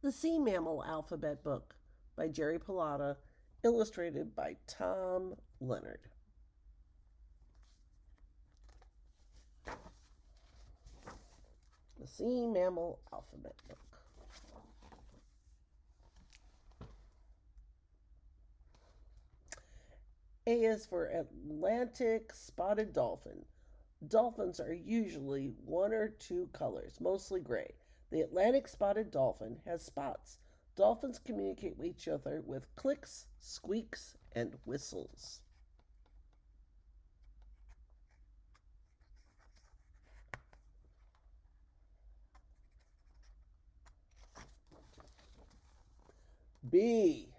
The Sea Mammal Alphabet Book by Jerry Pallotta, illustrated by Tom Leonard. The Sea Mammal Alphabet Book. A is for Atlantic spotted dolphin. Dolphins are usually one or two colors, mostly gray. The Atlantic spotted dolphin has spots. Dolphins communicate with each other with clicks, squeaks, and whistles. B.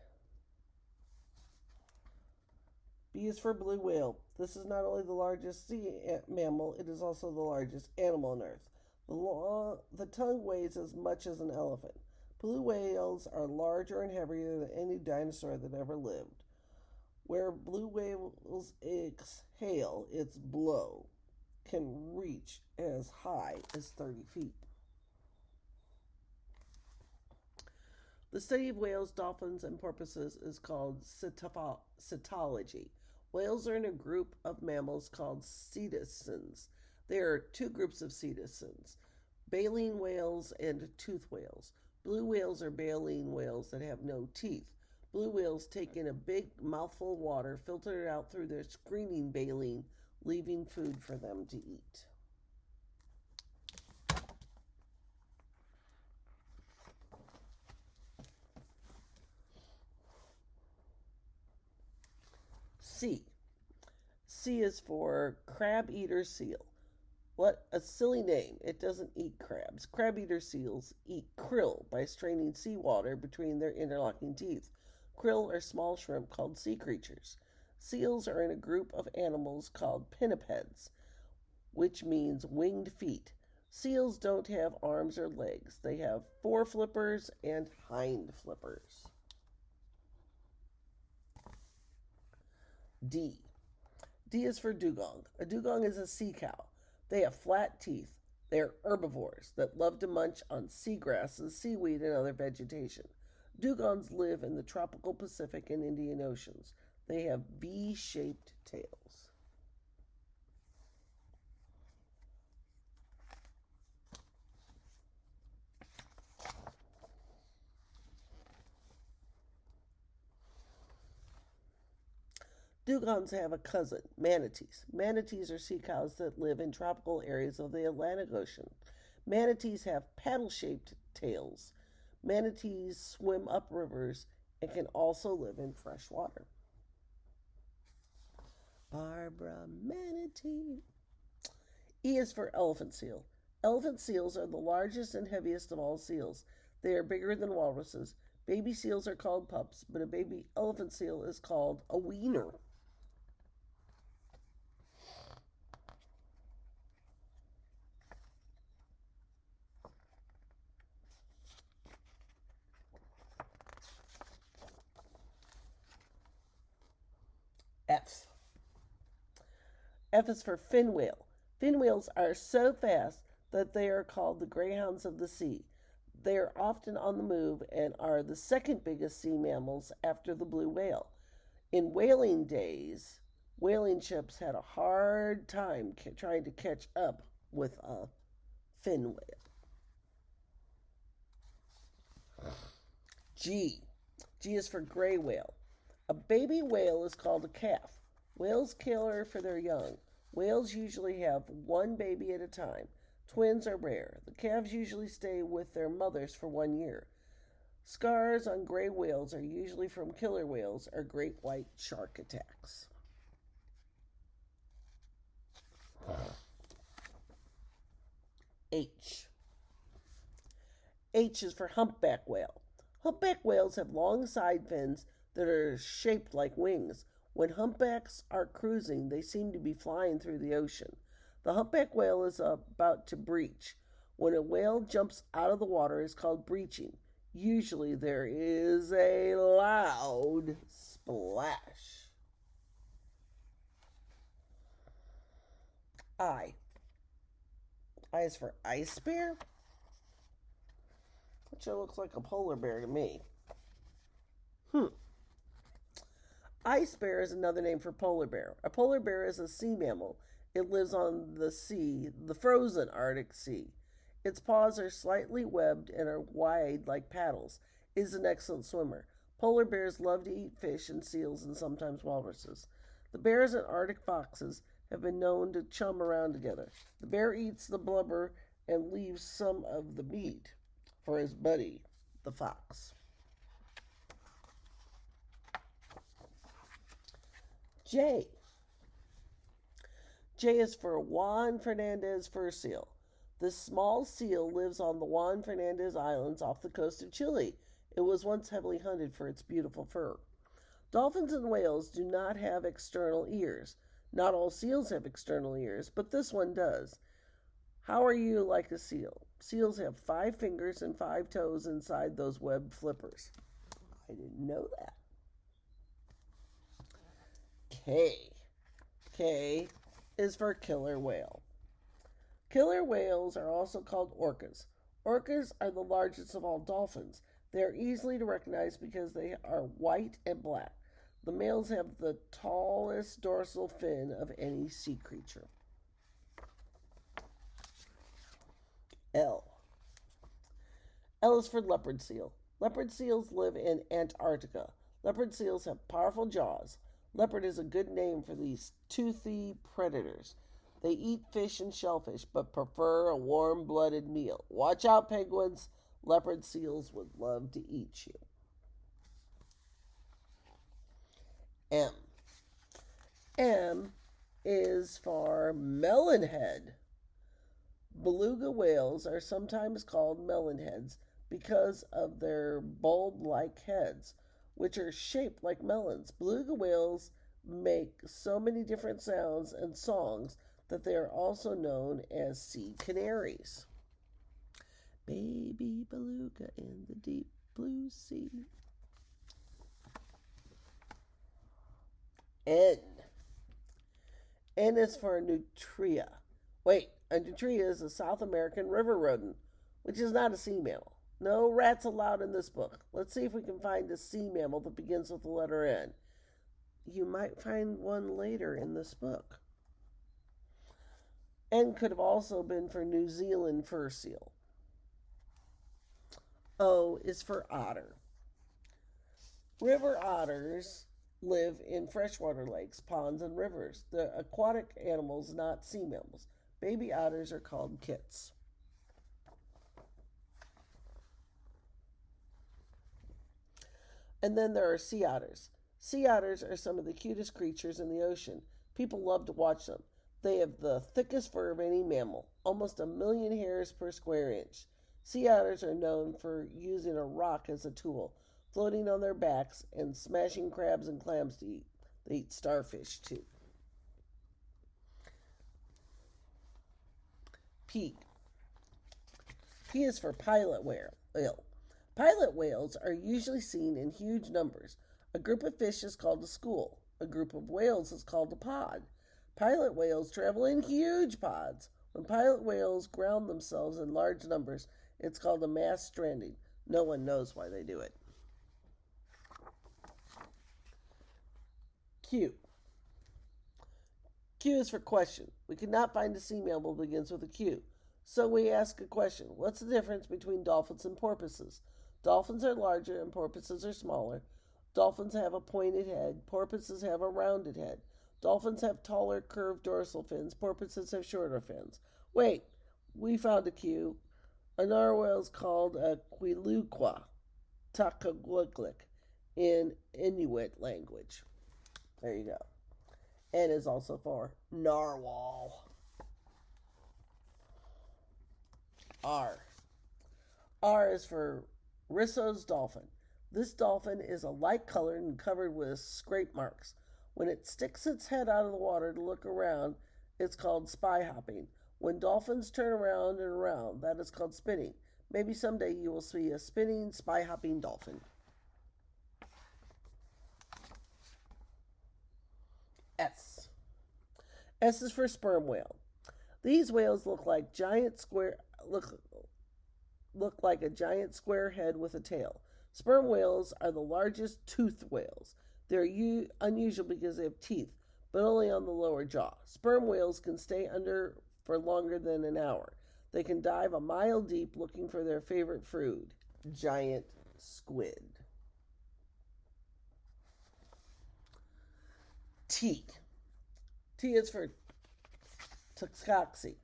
B is for blue whale. This is not only the largest sea mammal, it is also the largest animal on Earth. The tongue weighs as much as an elephant. Blue whales are larger and heavier than any dinosaur that ever lived. Where blue whales exhale, its blow can reach as high as 30 feet. The study of whales, dolphins, and porpoises is called cetology. Whales are in a group of mammals called cetacins. There are two groups of cetacins, baleen whales and toothed whales. Blue whales are baleen whales that have no teeth. Blue whales take in a big mouthful of water, filter it out through their screening baleen, leaving food for them to eat. C. C is for crab eater seal. What a silly name. It doesn't eat crabs. Crab eater seals eat krill by straining seawater between their interlocking teeth. Krill are small shrimp called sea creatures. Seals are in a group of animals called pinnipeds, which means winged feet. Seals don't have arms or legs. They have fore flippers and hind flippers. D. D is for dugong. A dugong is a sea cow. They have flat teeth. They are herbivores that love to munch on seagrasses, seaweed, and other vegetation. Dugongs live in the tropical Pacific and Indian Oceans. They have V-shaped tails. Dugongs have a cousin, manatees. Manatees are sea cows that live in tropical areas of the Atlantic Ocean. Manatees have paddle-shaped tails. Manatees swim up rivers and can also live in fresh water. Barbara Manatee. E is for elephant seal. Elephant seals are the largest and heaviest of all seals. They are bigger than walruses. Baby seals are called pups, but a baby elephant seal is called a wiener. F. F is for fin whale. Fin whales are so fast that they are called the greyhounds of the sea. They are often on the move and are the second biggest sea mammals after the blue whale. In whaling days, whaling ships had a hard time trying to catch up with a fin whale. G. G is for gray whale. A baby whale is called a calf. Whales care for their young. Whales usually have one baby at a time. Twins are rare. The calves usually stay with their mothers for 1 year. Scars on gray whales are usually from killer whales or great white shark attacks. H. H is for humpback whale. Humpback whales have long side fins that are shaped like wings. When humpbacks are cruising, they seem to be flying through the ocean. The humpback whale is about to breach. When a whale jumps out of the water, it's called breaching. Usually there is a loud splash. I. I is for ice bear. which looks like a polar bear to me. Ice bear is another name for polar bear. A polar bear is a sea mammal. It lives on the sea, the frozen Arctic Sea. Its paws are slightly webbed and are wide like paddles. It is an excellent swimmer. Polar bears love to eat fish and seals and sometimes walruses. The bears and Arctic foxes have been known to chum around together. The bear eats the blubber and leaves some of the meat for his buddy, the fox. J. J is for Juan Fernandez fur seal. This small seal lives on the Juan Fernandez Islands off the coast of Chile. It was once heavily hunted for its beautiful fur. Dolphins and whales do not have external ears. Not all seals have external ears, but this one does. How are you like a seal? Seals have 5 fingers and 5 toes inside those webbed flippers. I didn't know that. K. K is for killer whale. Killer whales are also called orcas. Orcas are the largest of all dolphins. They are easily to recognize because they are white and black. The males have the tallest dorsal fin of any sea creature. L. L is for leopard seal. Leopard seals live in Antarctica. Leopard seals have powerful jaws. Leopard is a good name for these toothy predators. They eat fish and shellfish, but prefer a warm-blooded meal. Watch out, penguins. Leopard seals would love to eat you. M. M is for melonhead. Beluga whales are sometimes called melonheads because of their bulb-like heads, which are shaped like melons. Beluga whales make so many different sounds and songs that they are also known as sea canaries. Baby beluga in the deep blue sea. N. N is for nutria. Wait, a nutria is a South American river rodent, which is not a sea mammal. No rats allowed in this book. Let's see if we can find a sea mammal that begins with the letter N. You might find one later in this book. N could have also been for New Zealand fur seal. O is for otter. River otters live in freshwater lakes, ponds, and rivers. They're aquatic animals, not sea mammals. Baby otters are called kits. And then there are sea otters. Sea otters are some of the cutest creatures in the ocean. People love to watch them. They have the thickest fur of any mammal, almost 1 million hairs per square inch. Sea otters are known for using a rock as a tool, floating on their backs and smashing crabs and clams to eat. They eat starfish too. P. P is for pilot whale. Pilot whales are usually seen in huge numbers. A group of fish is called a school. A group of whales is called a pod. Pilot whales travel in huge pods. When pilot whales ground themselves in large numbers, it's called a mass stranding. No one knows why they do it. Q. Q is for question. We cannot find a sea mammal that begins with a Q. So we ask a question. What's the difference between dolphins and porpoises? Dolphins are larger and porpoises are smaller. Dolphins have a pointed head. Porpoises have a rounded head. Dolphins have taller, curved dorsal fins. Porpoises have shorter fins. Wait, we found a Q. A narwhal is called a quiluqua takagwiglik in Inuit language. There you go. N is also for narwhal. R. R is for Risso's dolphin. This dolphin is a light colored and covered with scrape marks. When it sticks its head out of the water to look around, it's called spy hopping. When dolphins turn around and around, that is called spinning. Maybe someday you will see a spinning, spy hopping dolphin. S. S is for sperm whale. These whales look like giant square look like a giant square head with a tail. Sperm whales are the largest toothed whales. They're unusual because they have teeth, but only on the lower jaw. Sperm whales can stay under for longer than an hour. They can dive a mile deep looking for their favorite food, giant squid. T. T is for Tuxcoxi.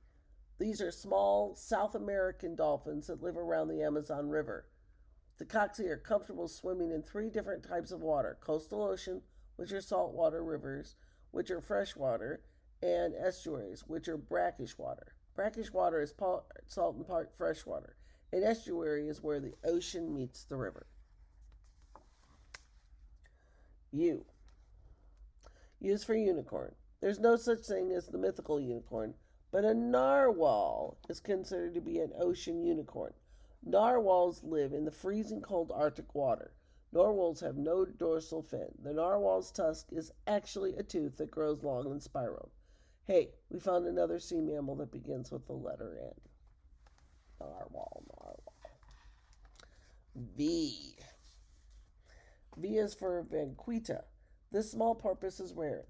These are small South American dolphins that live around the Amazon River. The Tuxcoxi are comfortable swimming in three different types of water: coastal ocean, which are saltwater rivers, which are freshwater, and estuaries, which are brackish water. Brackish water is part salt and part freshwater. An estuary is where the ocean meets the river. U. U is for unicorn. There's no such thing as the mythical unicorn, but a narwhal is considered to be an ocean unicorn. Narwhals live in the freezing cold Arctic water. Narwhals have no dorsal fin. The narwhal's tusk is actually a tooth that grows long and spiral. Hey, we found another sea mammal that begins with the letter N. Narwhal. V. V is for vaquita. This small porpoise is rare.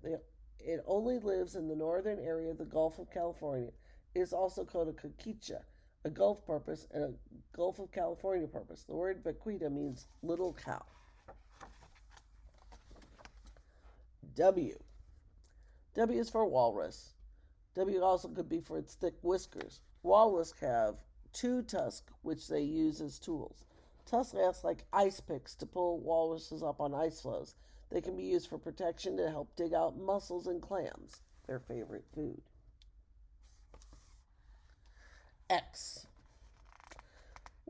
It only lives in the northern area of the Gulf of California. It is also called a coquicha, a Gulf porpoise, and a Gulf of California porpoise. The word vaquita means little cow. W. W is for walrus. W also could be for its thick whiskers. Walrus have two tusks, which they use as tools. Tusks act like ice picks to pull walruses up on ice floes. They can be used for protection to help dig out mussels and clams, their favorite food. X.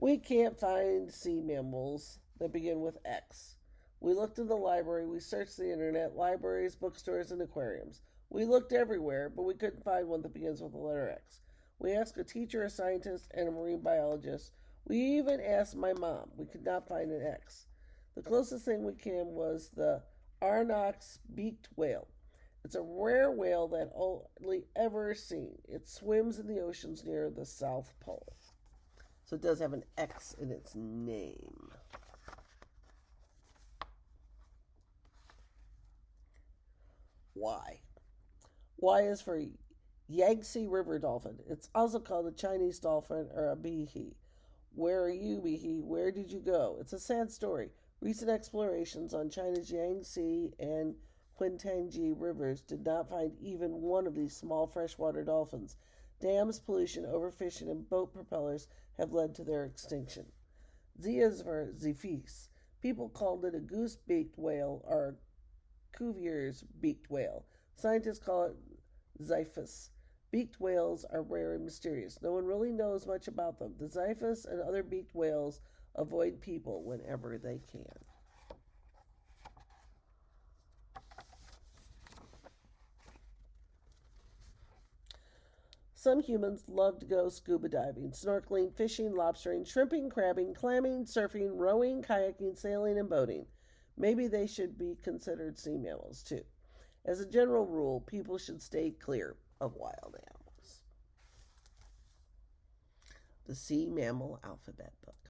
We can't find sea mammals that begin with X. We looked in the library, we searched the internet, libraries, bookstores, and aquariums. We looked everywhere, but we couldn't find one that begins with the letter X. We asked a teacher, a scientist, and a marine biologist. We even asked my mom. We could not find an X. The closest thing we came was the Arnox beaked whale. It's a rare whale that only ever seen. It swims in the oceans near the South Pole. So it does have an X in its name. Y. Y is for Yangtze River dolphin. It's also called a Chinese dolphin or a bihi. Where are you, bihi? Where did you go? It's a sad story. Recent explorations on China's Yangtze and Qinghai rivers did not find even one of these small freshwater dolphins. Dams, pollution, overfishing, and boat propellers have led to their extinction. Z is for Zephys. People called it a goose-beaked whale or Cuvier's beaked whale. Scientists call it Xiphus. Beaked whales are rare and mysterious. No one really knows much about them. The Xiphus and other beaked whales avoid people whenever they can. Some humans love to go scuba diving, snorkeling, fishing, lobstering, shrimping, crabbing, clamming, surfing, rowing, kayaking, sailing, and boating. Maybe they should be considered sea mammals, too. As a general rule, people should stay clear of wild animals. The Sea Mammal Alphabet Book.